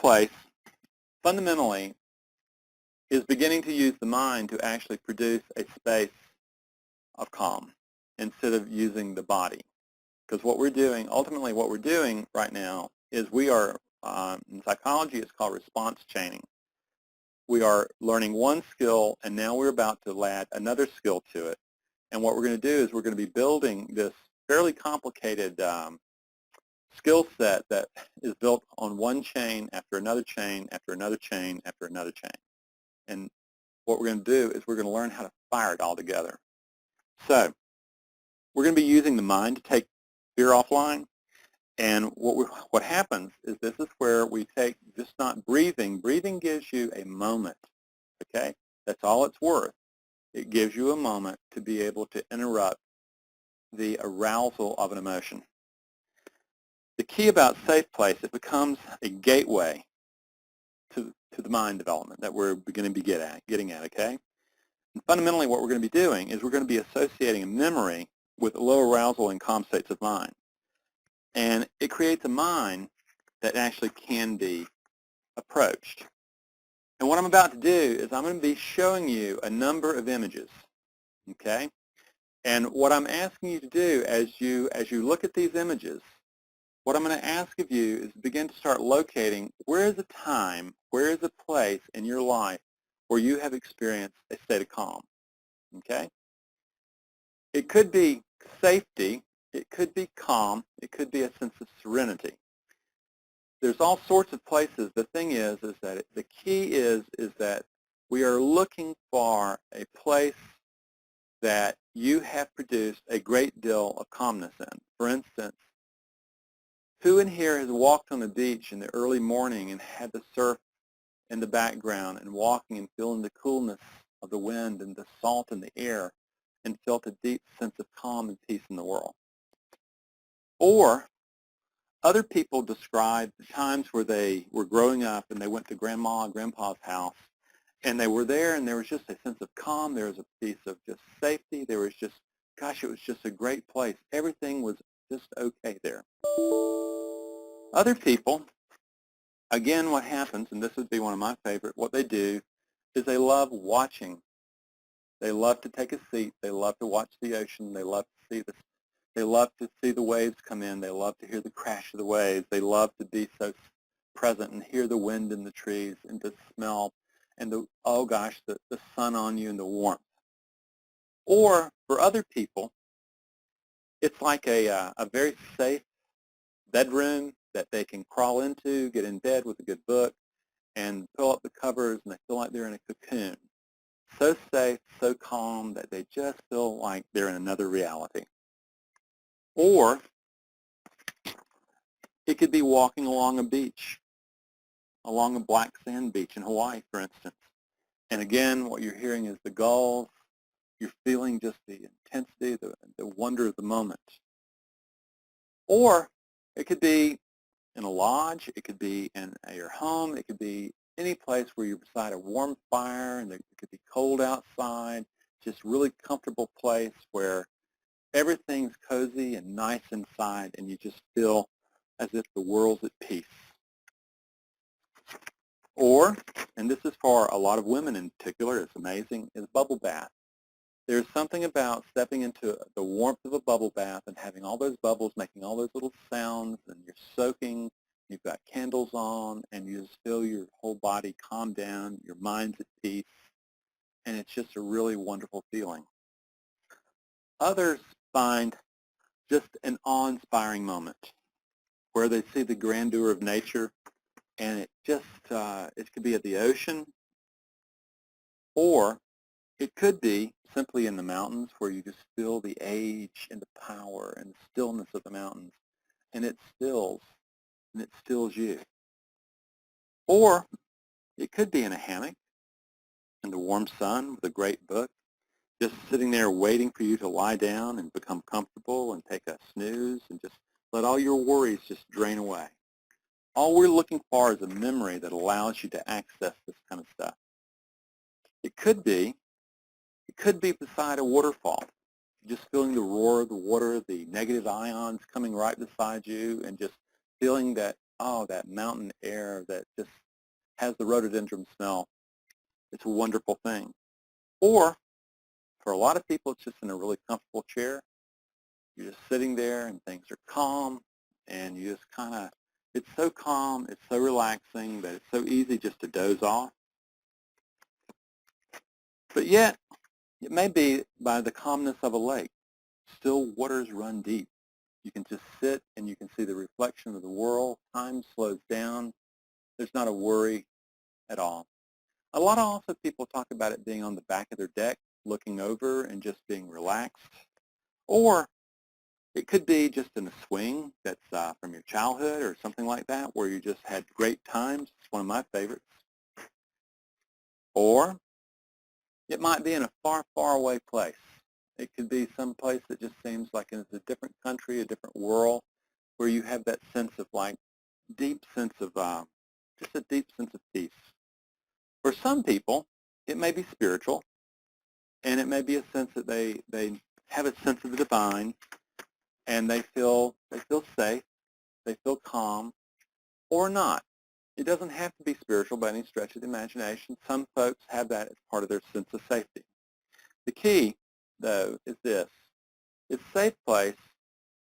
SafePlace fundamentally is beginning to use the mind to actually produce a space of calm instead of using the body. Because what we're doing, ultimately what we're doing right now is we are, in psychology it's called response chaining. We are learning one skill and now we're about to add another skill to it. And what we're going to do is we're going to be building this fairly complicated skill set that is built on one chain after another chain after another chain after another chain. And what we're going to do is we're going to learn how to fire it all together. So we're going to be using the mind to take fear offline. And what happens is this is where we take just not breathing. Breathing gives you a moment, okay? That's all it's worth. It gives you a moment to be able to interrupt the arousal of an emotion. The key about SafePlace, it becomes a gateway to the mind development that we're going to be getting at, okay? And fundamentally what we're going to be doing is we're going to be associating a memory with low arousal and calm states of mind. And it creates a mind that actually can be approached. And what I'm about to do is I'm going to be showing you a number of images, okay? And what I'm asking you to do as you look at these images, what I'm going to ask of you is begin to start locating where is a time, where is a place in your life where you have experienced a state of calm, okay? It could be safety, it could be calm, it could be a sense of serenity. There's all sorts of places. The thing is that the key is that we are looking for a place that you have produced a great deal of calmness in. For instance, who in here has walked on the beach in the early morning and had the surf in the background and walking and feeling the coolness of the wind and the salt in the air and felt a deep sense of calm and peace in the world? Or other people describe the times where they were growing up and they went to Grandma and Grandpa's house and they were there and there was just a sense of calm. There was a piece of just safety. There was just, gosh, it was just a great place. Everything was just okay there. Other people, again, what happens, and this would be one of my favorite, what they do is they love watching. They love to take a seat. They love to watch the ocean. They love to see the waves come in. They love to hear the crash of the waves. They love to be so present and hear the wind in the trees and to smell and the, oh gosh, the sun on you and the warmth. Or for other people, it's like a very safe bedroom that they can crawl into, get in bed with a good book, and pull up the covers and they feel like they're in a cocoon. So safe, so calm that they just feel like they're in another reality. Or it could be walking along a beach, along a black sand beach in Hawaii, for instance. And again, what you're hearing is the gulls. You're feeling just the intensity, the wonder of the moment. Or it could be in a lodge. It could be in your home. It could be any place where you're beside a warm fire and it could be cold outside. Just really comfortable place where everything's cozy and nice inside and you just feel as if the world's at peace. Or, and this is for a lot of women in particular, it's amazing, is bubble bath. There's something about stepping into the warmth of a bubble bath and having all those bubbles making all those little sounds and you're soaking, you've got candles on, and you just feel your whole body calm down, your mind's at peace, and it's just a really wonderful feeling. Others find just an awe-inspiring moment where they see the grandeur of nature, and it just, it could be at the ocean, or it could be simply in the mountains where you just feel the age and the power and the stillness of the mountains, and it stills you. Or it could be in a hammock in the warm sun with a great book, just sitting there waiting for you to lie down and become comfortable and take a snooze and just let all your worries just drain away. All we're looking for is a memory that allows you to access this kind of stuff. It could be beside a waterfall, just feeling the roar of the water, the negative ions coming right beside you, and just feeling that oh, that mountain air that just has the rhododendron smell. It's a wonderful thing. Or for a lot of people, it's just in a really comfortable chair. You're just sitting there and things are calm, and you just kind of, it's so calm, it's so relaxing that it's so easy just to doze off. But yet, it may be by the calmness of a lake. Still waters run deep. You can just sit and you can see the reflection of the world. Time slows down. There's not a worry at all. A lot of also people talk about it being on the back of their deck, looking over and just being relaxed. Or it could be just in a swing that's from your childhood or something like that, where you just had great times. It's one of my favorites. Or it might be in a far, far away place. It could be some place that just seems like it's a different country, a different world, where you have that sense of like deep sense of, just a deep sense of peace. For some people, it may be spiritual, and it may be a sense that they have a sense of the divine, and they feel safe, they feel calm, or not. It doesn't have to be spiritual by any stretch of the imagination. Some folks have that as part of their sense of safety. The key, though, is this. It's SafePlace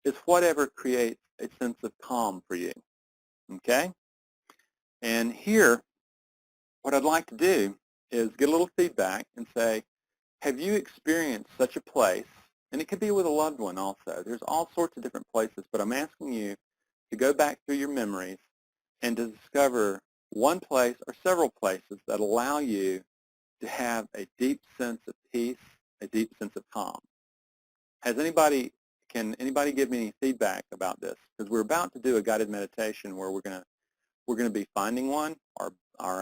is whatever creates a sense of calm for you, okay? And here, what I'd like to do is get a little feedback and say, have you experienced such a place? And it could be with a loved one also. There's all sorts of different places, but I'm asking you to go back through your memories and to discover one place or several places that allow you to have a deep sense of peace, a deep sense of calm. Can anybody give me any feedback about this? Because we're about to do a guided meditation where we're going to be finding one or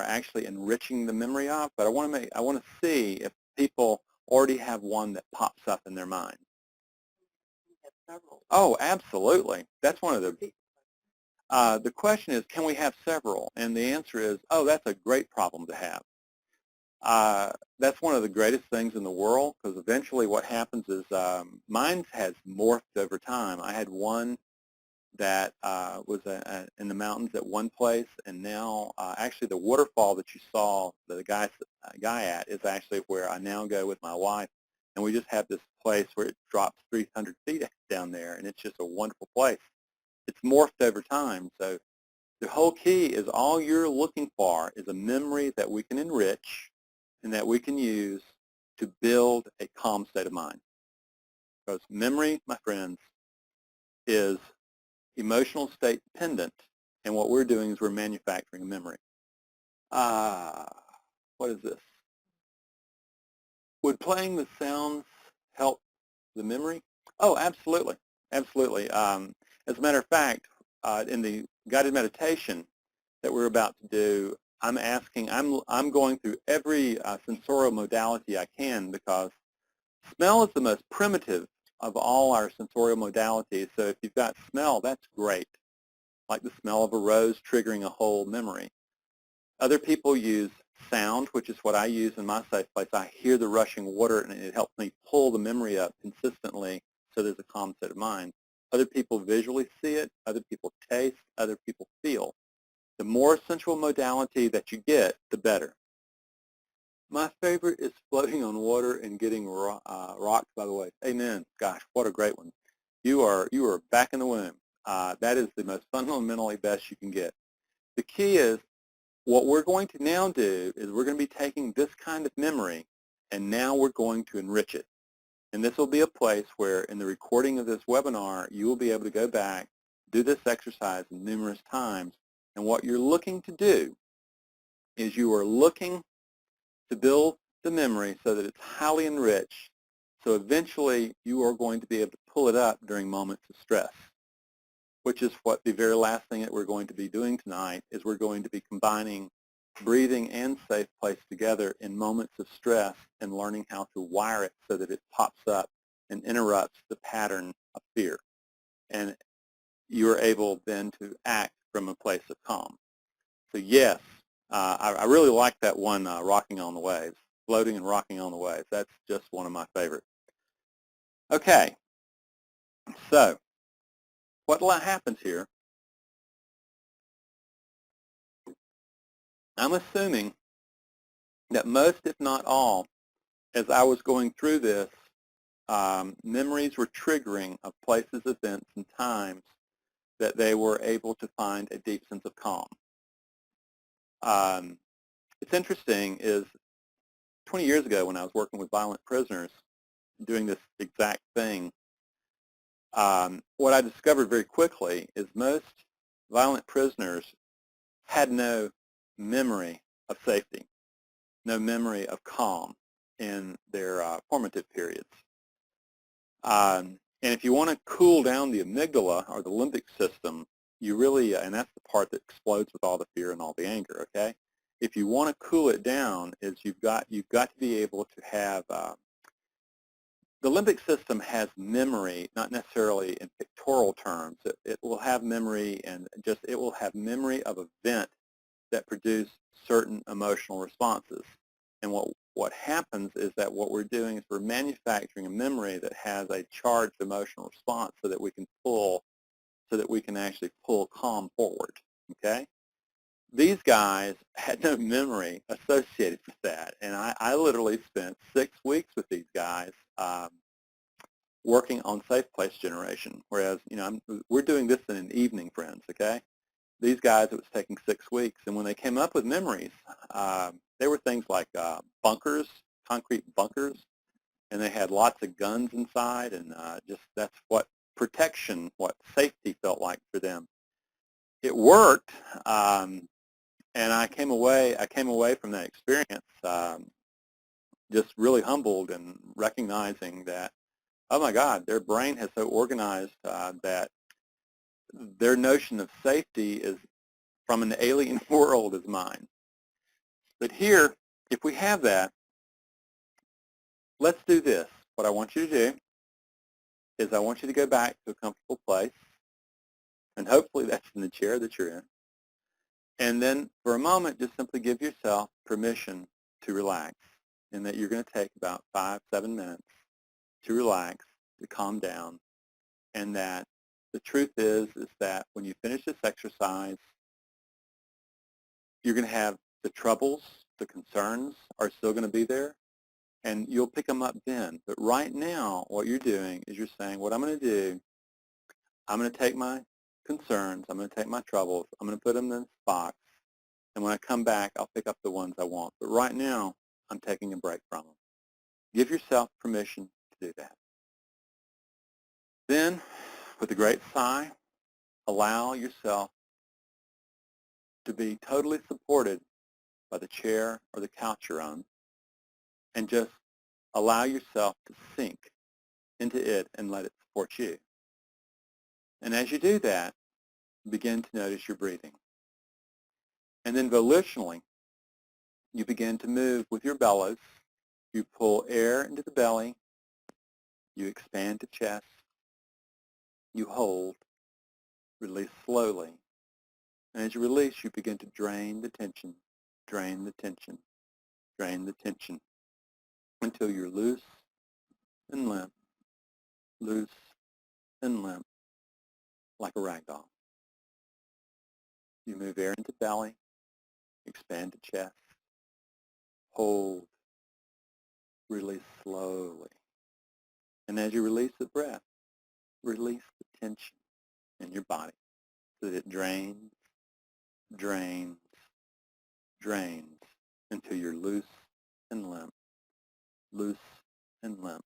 actually enriching the memory of, but I want to see if people already have one that pops up in their mind. Oh, absolutely. That's one of the question is, can we have several? And the answer is, oh, that's a great problem to have. That's one of the greatest things in the world, because eventually what happens is mine has morphed over time. I had one that was in the mountains at one place, and now actually the waterfall that you saw the guy at is actually where I now go with my wife, and we just have this place where it drops 300 feet down there, and it's just a wonderful place. It's morphed over time, so the whole key is all you're looking for is a memory that we can enrich and that we can use to build a calm state of mind. Because memory, my friends, is emotional state dependent, and what we're doing is we're manufacturing a memory. What is this? Would playing the sounds help the memory? Oh, absolutely, absolutely. As a matter of fact, in the guided meditation that we're about to do, I'm going through every sensorial modality I can, because smell is the most primitive of all our sensorial modalities. So if you've got smell, that's great, like the smell of a rose triggering a whole memory. Other people use sound, which is what I use in my safe place. I hear the rushing water, and it helps me pull the memory up consistently so there's a calm state of mind. Other people visually see it. Other people taste. Other people feel. The more sensual modality that you get, the better. My favorite is floating on water and getting rocked by the waves. Amen. Gosh, what a great one. You are back in the womb. That is the most fundamentally best you can get. The key is, what we're going to now do is we're going to be taking this kind of memory, and now we're going to enrich it. And this will be a place where in the recording of this webinar, you will be able to go back, do this exercise numerous times, and what you're looking to do is you are looking to build the memory so that it's highly enriched, so eventually you are going to be able to pull it up during moments of stress, which is what the very last thing that we're going to be doing tonight is we're going to be combining breathing and SafePlace together in moments of stress and learning how to wire it so that it pops up and interrupts the pattern of fear. And you're able then to act from a place of calm. So yes, I really like that one, rocking on the waves, floating and rocking on the waves. That's just one of my favorites. Okay, so what happens here I'm assuming that most, if not all, as I was going through this, memories were triggering of places, events, and times that they were able to find a deep sense of calm. It's interesting is 20 years ago when I was working with violent prisoners doing this exact thing, what I discovered very quickly is most violent prisoners had no memory of safety, no memory of calm in their formative periods. And if you want to cool down the amygdala or the limbic system, you really, and that's the part that explodes with all the fear and all the anger, okay? If you want to cool it down, is you've got to be able to have, the limbic system has memory, not necessarily in pictorial terms. It will have memory and just, it will have memory of event that produce certain emotional responses. And what happens is that what we're doing is we're manufacturing a memory that has a charged emotional response so that we can actually pull calm forward, okay? These guys had no memory associated with that, and I literally spent 6 weeks with these guys working on SafePlace generation, whereas, you know, we're doing this in an evening, friends, okay? These guys, it was taking 6 weeks, and when they came up with memories, there were things like bunkers, concrete bunkers, and they had lots of guns inside, and just that's what protection, what safety felt like for them. It worked, and I came away from that experience just really humbled and recognizing that, oh my God, their brain has so organized that their notion of safety is from an alien world as mine. But here, if we have that, let's do this. What I want you to do is I want you to go back to a comfortable place, and hopefully that's in the chair that you're in. And then for a moment, just simply give yourself permission to relax, and that you're going to take about 5-7 minutes to relax, to calm down, and that the truth is that when you finish this exercise, you're going to have the troubles, the concerns are still going to be there, and you'll pick them up then. But right now, what you're doing is you're saying, what I'm going to do, I'm going to take my concerns, I'm going to take my troubles, I'm going to put them in this box, and when I come back, I'll pick up the ones I want. But right now, I'm taking a break from them. Give yourself permission to do that. Then, with a great sigh, allow yourself to be totally supported by the chair or the couch you're on, and just allow yourself to sink into it and let it support you. And as you do that, begin to notice your breathing. And then volitionally, you begin to move with your bellows. You pull air into the belly. You expand the chest. You hold. Release slowly. And as you release, you begin to drain the tension, drain the tension, drain the tension, until you're loose and limp, loose and limp, like a rag doll. You move air into belly, expand the chest, hold, release slowly. And as you release the breath, release the tension in your body so that it drains, drains, drains until you're loose and limp, loose and limp,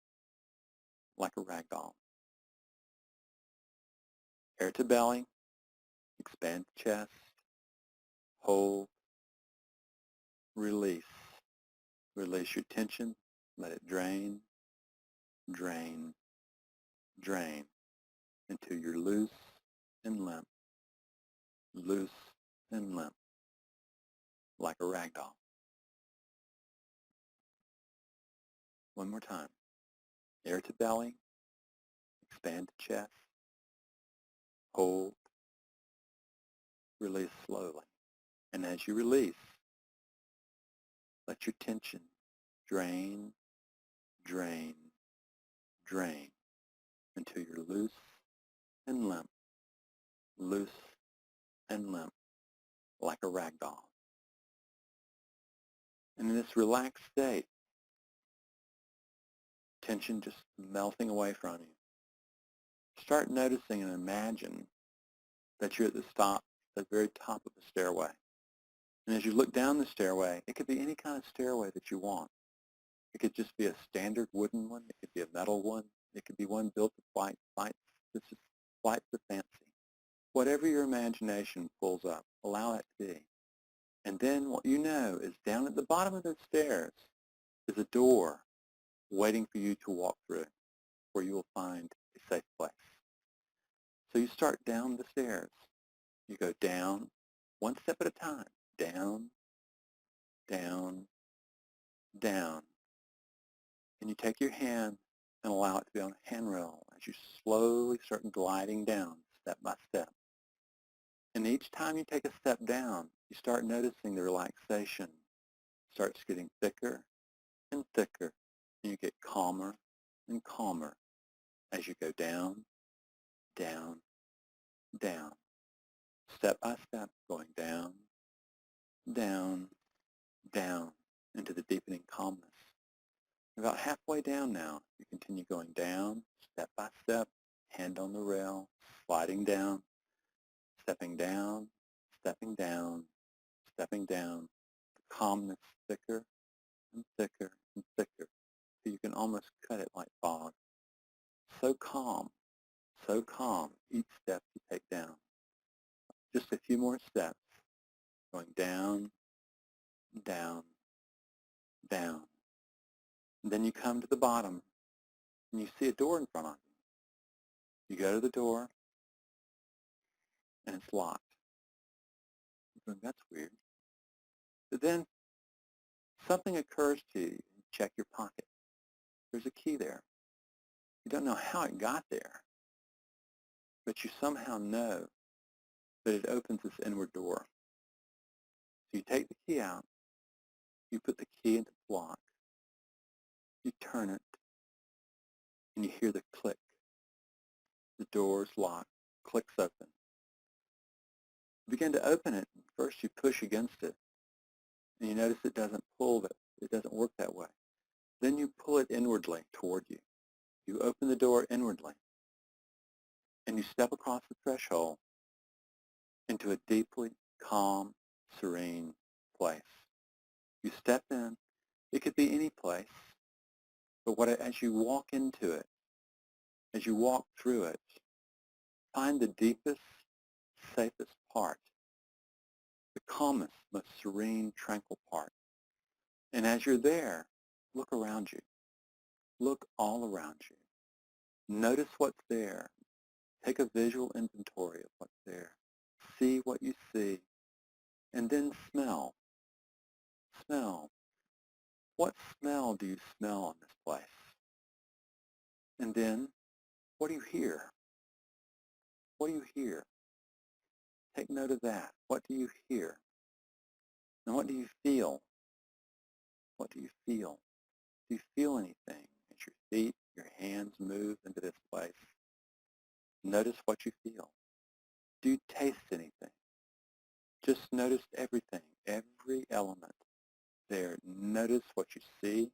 like a rag doll. Air to belly, expand the chest, hold, release. Release your tension, let it drain, drain, drain until you're loose and limp, loose and limp, like a rag doll. One more time. Air to belly, expand the chest, hold, release slowly. And as you release, let your tension drain, drain, drain until you're loose and limp, loose and limp, like a rag doll. And in this relaxed state, tension just melting away from you. Start noticing and imagine that you're at the very top of the stairway. And as you look down the stairway, it could be any kind of stairway that you want. It could just be a standard wooden one. It could be a metal one. It could be one built of flights of fancy. Whatever your imagination pulls up, allow that to be. And then what you know is down at the bottom of those stairs is a door waiting for you to walk through, where you will find a safe place. So you start down the stairs. You go down, one step at a time, down, down, down. And you take your hand and allow it to be on a handrail as you slowly start gliding down step by step. And each time you take a step down, you start noticing the relaxation starts getting thicker and thicker, and you get calmer and calmer as you go down, down, down, step by step, going down, down, down into the deepening calmness. About halfway down now, you continue going down, step by step, hand on the rail, sliding down, stepping down, stepping down, stepping down. The calmness thicker and thicker and thicker, so you can almost cut it like fog. So calm each step you take down. Just a few more steps, going down, down, down. And then you come to the bottom, and you see a door in front of you. You go to the door, and it's locked. You're going, that's weird. But then something occurs to you. You check your pocket. There's a key there. You don't know how it got there, but you somehow know that it opens this inward door. So you take the key out, you put the key into the lock, you turn it, and you hear the click. The door's locked, clicks open. You begin to open it. First you push against it, and you notice it doesn't work that way. Then you pull it inwardly toward you. You open the door inwardly, and you step across the threshold into a deeply calm, serene place. You step in. It could be any place, but as you walk into it, as you walk through it, find the deepest, safest part, the calmest, most serene, tranquil part. And as you're there, look around you. Look all around you. Notice what's there. Take a visual inventory of what's there. See what you see. And then smell. Smell. What smell do you smell in this place? And then, what do you hear? What do you hear? Take note of that. What do you hear? And what do you feel? What do you feel? Do you feel anything as your feet, your hands move into this place? Notice what you feel. Do you taste anything? Just notice everything, every element there. Notice what you see,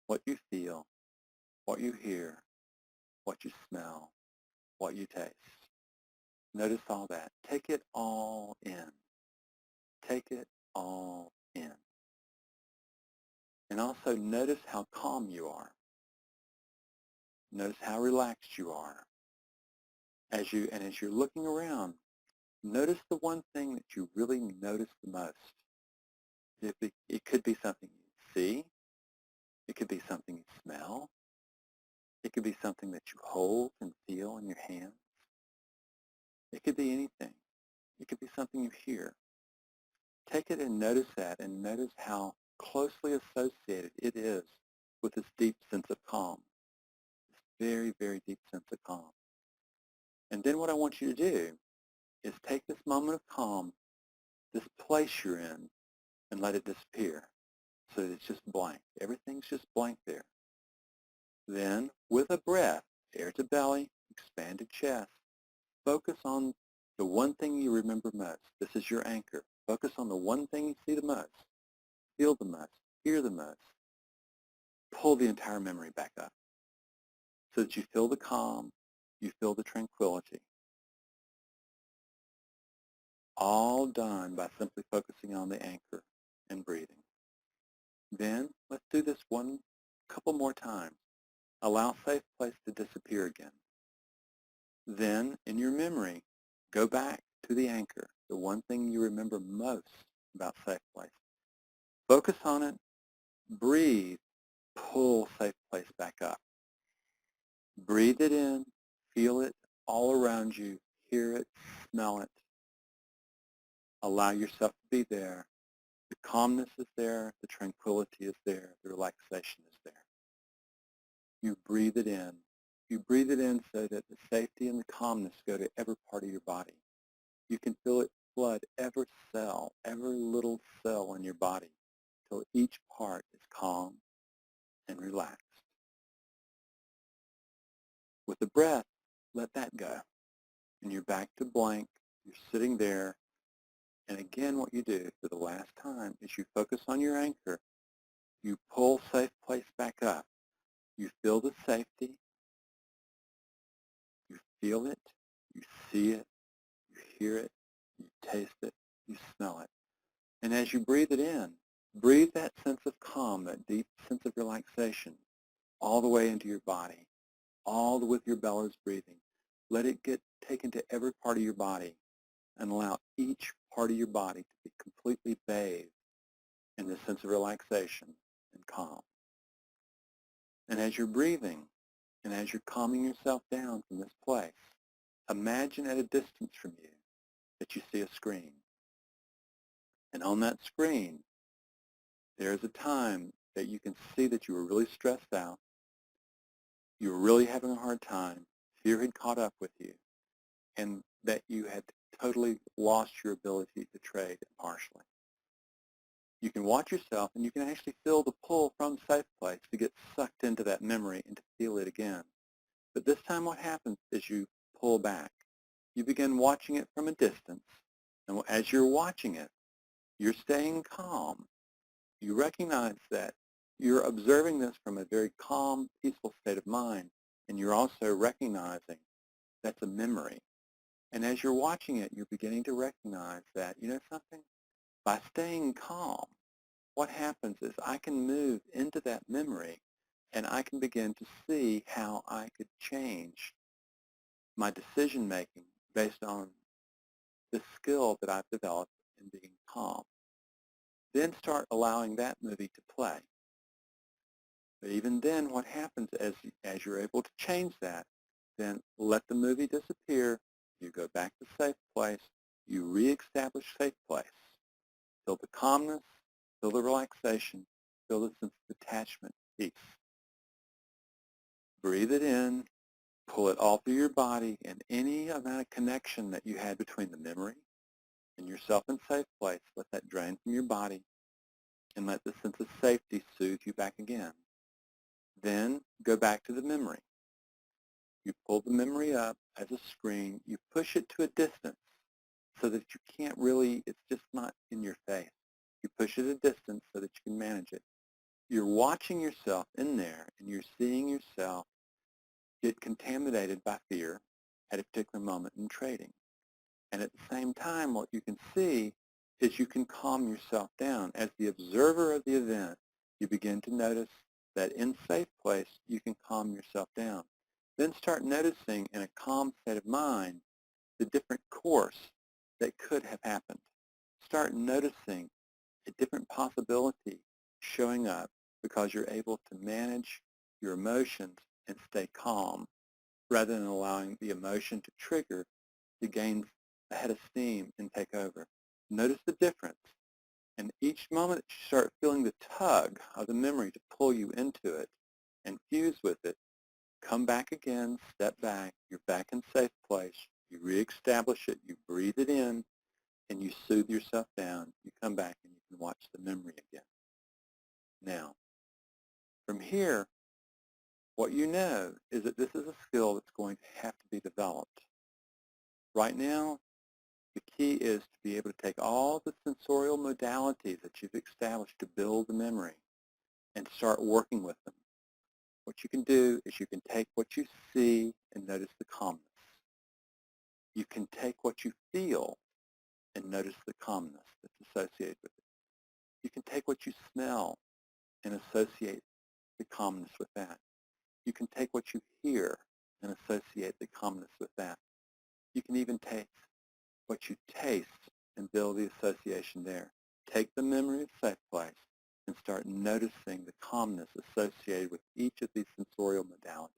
what you feel, what you hear, what you smell, what you taste. Notice all that. Take it all in. Take it all in. And also notice how calm you are. Notice how relaxed you are. As you're looking around, notice the one thing that you really notice the most. It could be something you see. It could be something you smell. It could be something that you hold and feel in your hands. It could be anything. It could be something you hear. Take it and notice that, and notice how closely associated it is with this deep sense of calm, this very, very deep sense of calm. And then what I want you to do is take this moment of calm, this place you're in, and let it disappear so that it's just blank. Everything's just blank there. Then, with a breath, air to belly, expanded chest, focus on the one thing you remember most. This is your anchor. Focus on the one thing you see the most. feel the most, hear the most, pull the entire memory back up so that you feel the calm, you feel the tranquility, all done by simply focusing on the anchor and breathing. Then let's do this couple more times. Allow SafePlace to disappear again. Then, in your memory, go back to the anchor, the one thing you remember most about SafePlace. Focus on it, breathe, pull SafePlace back up. Breathe it in, feel it all around you, hear it, smell it. Allow yourself to be there. The calmness is there, the tranquility is there, the relaxation is there. You breathe it in. You breathe it in so that the safety and the calmness go to every part of your body. You can feel it flood every cell, every little cell in your body, till each part is calm and relaxed. With the breath, let that go. And you're back to blank. You're sitting there. And again, what you do for the last time is you focus on your anchor. You pull SafePlace back up. You feel the safety. You feel it. You see it. You hear it. You taste it. You smell it. And as you breathe it in, breathe that sense of calm, that deep sense of relaxation all the way into your body, all with your bellows breathing. Let it get taken to every part of your body and allow each part of your body to be completely bathed in this sense of relaxation and calm. And as you're breathing and as you're calming yourself down from this place, imagine at a distance from you that you see a screen. And on that screen, there's a time that you can see that you were really stressed out, you were really having a hard time, fear had caught up with you, and that you had totally lost your ability to trade impartially. You can watch yourself, and you can actually feel the pull from SafePlace to get sucked into that memory and to feel it again. But this time what happens is you pull back. You begin watching it from a distance, and as you're watching it, you're staying calm. You recognize that you're observing this from a very calm, peaceful state of mind, and you're also recognizing that's a memory. And as you're watching it, you're beginning to recognize that, you know something? By staying calm, what happens is I can move into that memory and I can begin to see how I could change my decision-making based on the skill that I've developed in being calm. Then start allowing that movie to play. But even then, what happens as you're able to change that, then let the movie disappear. You go back to SafePlace. You reestablish SafePlace. Feel the calmness, feel the relaxation, feel the sense of detachment, peace. Breathe it in, pull it all through your body, and any amount of connection that you had between the memory and yourself in SafePlace, let that drain from your body, and let the sense of safety soothe you back again. Then go back to the memory. You pull the memory up as a screen. You push it to a distance so that you can't really, it's just not in your face. You push it a distance so that you can manage it. You're watching yourself in there, and you're seeing yourself get contaminated by fear at a particular moment in trading. And at the same time, what you can see is you can calm yourself down. As the observer of the event, you begin to notice that in SafePlace, you can calm yourself down. Then start noticing in a calm state of mind the different course that could have happened. Start noticing a different possibility showing up because you're able to manage your emotions and stay calm rather than allowing the emotion to trigger to gain a head of steam and take over. Notice the difference. And each moment that you start feeling the tug of the memory to pull you into it and fuse with it, come back again, step back, you're back in SafePlace, you reestablish it, you breathe it in, and you soothe yourself down. You come back and you can watch the memory again. Now, from here, what you know is that this is a skill that's going to have to be developed. Right now, the key is to be able to take all the sensorial modalities that you've established to build the memory and start working with them. What you can do is you can take what you see and notice the calmness. You can take what you feel and notice the calmness that's associated with it. You can take what you smell and associate the calmness with that. You can take what you hear and associate the calmness with that. You can even take what you taste and build the association there. Take the memory of SafePlace and start noticing the calmness associated with each of these sensorial modalities.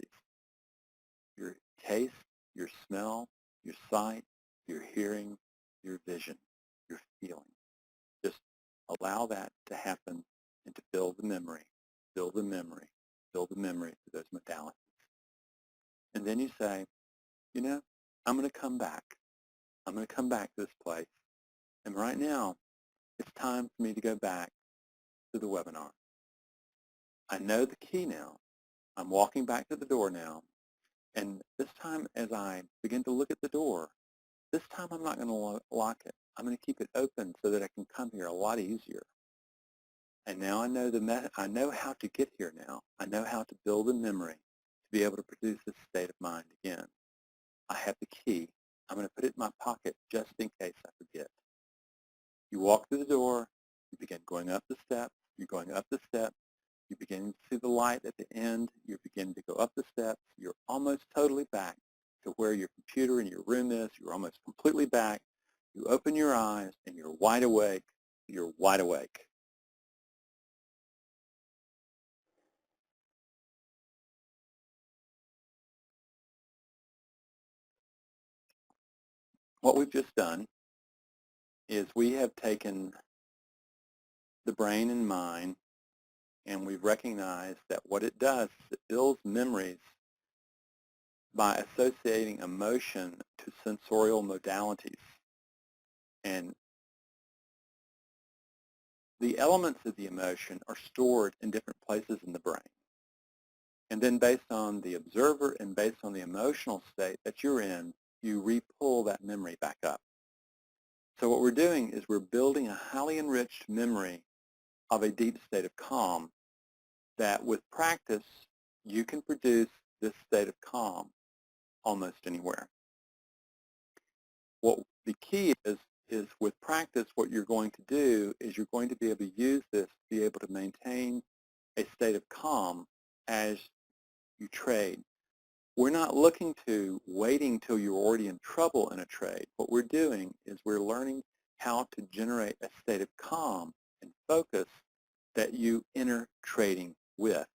Your taste, your smell, your sight, your hearing, your vision, your feeling. Just allow that to happen and to build the memory, build the memory, build the memory through those modalities. And then you say, you know, I'm going to come back. I'm going to come back to this place. And right now, it's time for me to go back to the webinar. I know the key now. I'm walking back to the door now. And this time, as I begin to look at the door, this time I'm not going to lock it. I'm going to keep it open so that I can come here a lot easier. And now I know how to get here now. I know how to build a memory to be able to produce this state of mind again. I have the key. I'm going to put it in my pocket just in case I forget. You walk through the door. You begin going up the steps. You're going up the steps. You begin to see the light at the end. You begin to go up the steps. You're almost totally back to where your computer in your room is. You're almost completely back. You open your eyes, and you're wide awake. You're wide awake. What we've just done is we have taken the brain and mind, and we've recognized that what it does is it builds memories by associating emotion to sensorial modalities. And the elements of the emotion are stored in different places in the brain. And then based on the observer and based on the emotional state that you're in, you re-pull that memory back up. So what we're doing is we're building a highly enriched memory of a deep state of calm that with practice, you can produce this state of calm almost anywhere. What the key is with practice, what you're going to do is you're going to be able to use this to be able to maintain a state of calm as you trade. We're not looking to waiting till you're already in trouble in a trade. What we're doing is we're learning how to generate a state of calm and focus that you enter trading with.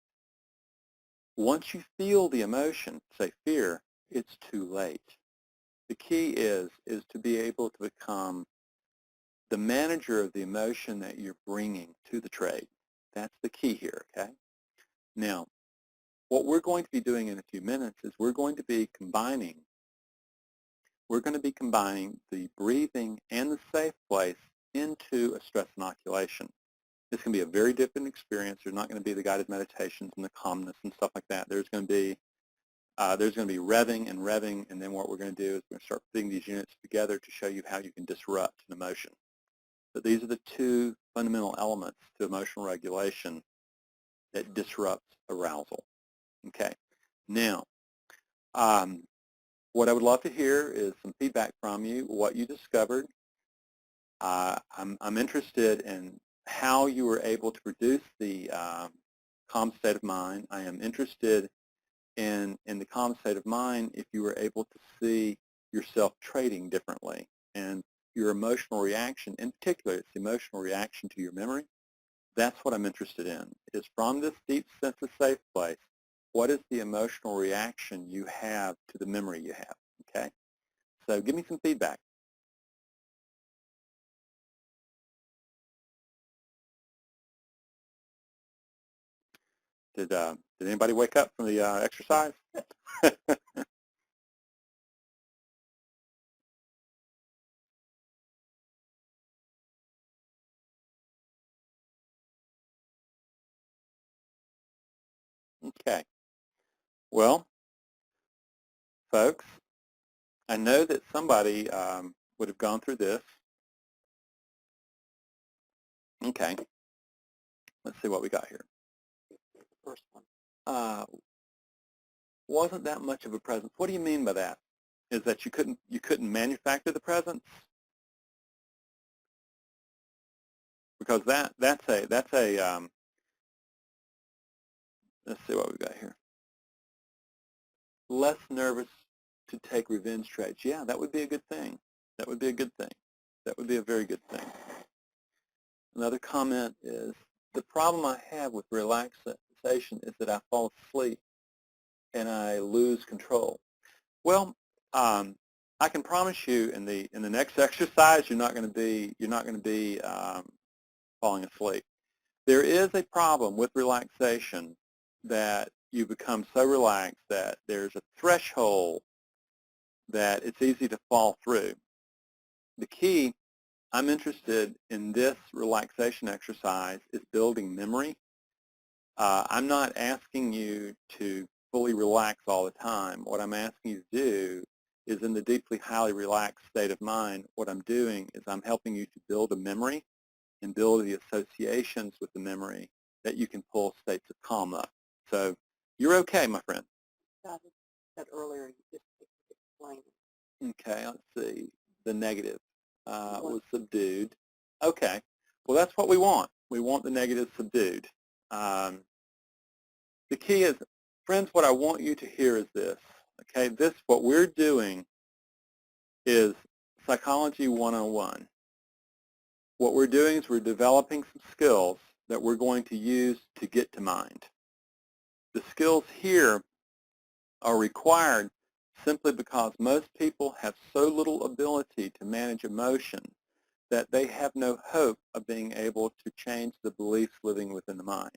Once you feel the emotion, say fear, it's too late. The key is to be able to become the manager of the emotion that you're bringing to the trade. That's the key here, okay? Now, what we're going to be doing in a few minutes is we're going to be combining the breathing and the SafePlace into a stress inoculation. This can be a very different experience. There's not going to be the guided meditations and the calmness and stuff like that. There's going to be revving, and then what we're going to do is we're going to start putting these units together to show you how you can disrupt an emotion. So these are the two fundamental elements to emotional regulation that disrupts arousal. Okay. Now, what I would love to hear is some feedback from you, what you discovered. I'm interested in how you were able to produce the calm state of mind. I am interested in the calm state of mind if you were able to see yourself trading differently and your emotional reaction. In particular, it's the emotional reaction to your memory. That's what I'm interested in, is from this deep sense of safe place, what is the emotional reaction you have to the memory you have, okay? So give me some feedback. Did anybody wake up from the exercise? Okay. Well, folks, I know that somebody would have gone through this. Okay, let's see what we got here. First one. Wasn't that much of a presence. What do you mean by that? Is that you couldn't manufacture the presence? Because that's a let's see what we've got here. Less nervous to take revenge trades. Yeah, that would be a good thing. That would be a good thing. That would be a very good thing. Another comment is, the problem I have with relaxation is that I fall asleep and I lose control. Well, I can promise you in the next exercise you're not going to be falling asleep. There is a problem with relaxation that you become so relaxed that there's a threshold that it's easy to fall through. The key, I'm interested in this relaxation exercise, is building memory. I'm not asking you to fully relax all the time. What I'm asking you to do is, in the deeply highly relaxed state of mind, what I'm doing is I'm helping you to build a memory and build the associations with the memory that you can pull states of calm up. So you're okay, my friend. Got it. Said earlier, you just explained. Okay, let's see. The negative was subdued. Okay, well that's what we want. We want the negative subdued. The key is, friends, what I want you to hear is this. Okay, what we're doing is Psychology 101. What we're doing is we're developing some skills that we're going to use to get to mind. The skills here are required simply because most people have so little ability to manage emotion that they have no hope of being able to change the beliefs living within the mind.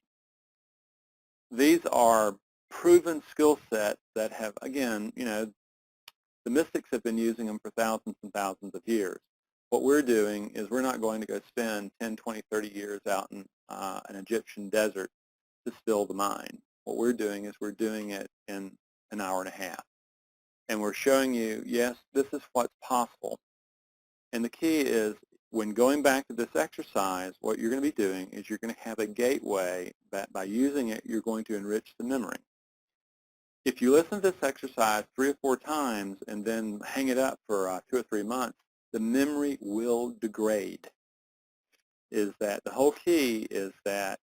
These are proven skill sets that have, again, the mystics have been using them for thousands and thousands of years. What we're doing is we're not going to go spend 10, 20, 30 years out in an Egyptian desert to still the mind. What we're doing is we're doing it in an hour and a half. And we're showing you, yes, this is what's possible. And the key is, when going back to this exercise, what you're going to be doing is you're going to have a gateway that by using it, you're going to enrich the memory. If you listen to this exercise 3 or 4 times and then hang it up for 2 or 3 months, the memory will degrade. Is that the whole key is that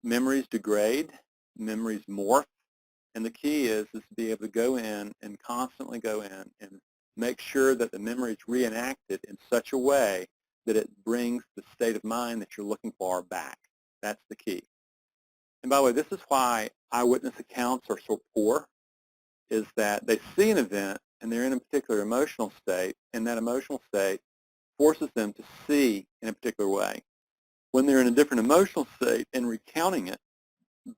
memories degrade, memories morph, and the key is to be able to go in and constantly go in and make sure that the memory is reenacted in such a way that it brings the state of mind that you're looking for back. That's the key. And by the way, this is why eyewitness accounts are so poor, is that they see an event and they're in a particular emotional state, and that emotional state forces them to see in a particular way. When they're in a different emotional state and recounting it,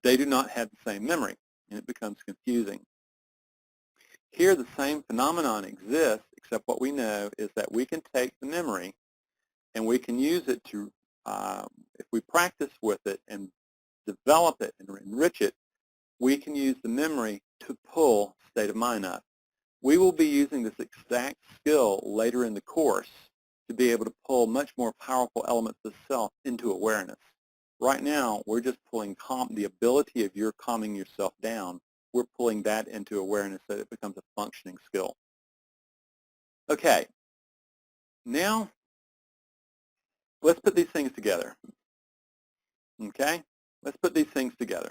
they do not have the same memory, and it becomes confusing. Here, the same phenomenon exists, except what we know is that we can take the memory and we can use it to, if we practice with it and develop it and enrich it, we can use the memory to pull state of mind up. We will be using this exact skill later in the course to be able to pull much more powerful elements of self into awareness. Right now, we're just pulling the ability of your calming yourself down. We're pulling that into awareness so that it becomes a functioning skill. Okay, now let's put these things together. Okay, let's put these things together.